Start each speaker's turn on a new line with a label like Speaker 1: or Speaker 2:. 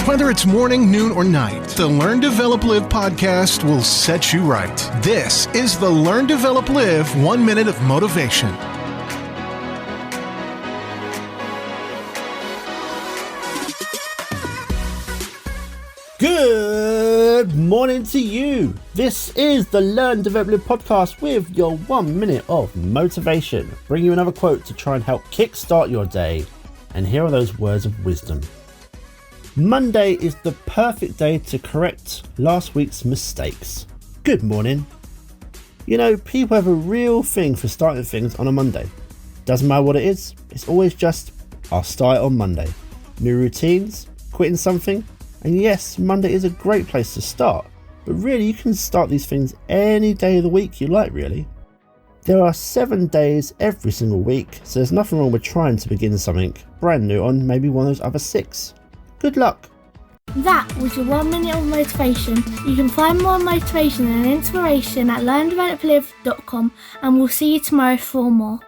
Speaker 1: Whether it's morning, noon, or night, the Learn, Develop, Live podcast will set you right. This is the Learn, Develop, Live 1 Minute of Motivation.
Speaker 2: Good morning to you. This is the Learn, Develop, Live podcast with your 1 minute of motivation. Bring you another quote to try and help kickstart your day. And here are those words of wisdom. Monday is the perfect day to correct last week's mistakes. Good morning. You know, people have a real thing for starting things on a Monday. Doesn't matter what it is, it's always just, I'll start it on Monday. New routines, quitting something, and yes, Monday is a great place to start, but really you can start these things any day of the week you like, really. There are 7 days every single week, so there's nothing wrong with trying to begin something brand new on maybe one of those other 6. Good luck.
Speaker 3: That was your 1 minute of motivation. You can find more motivation and inspiration at learndeveloplive.com, and we'll see you tomorrow for more.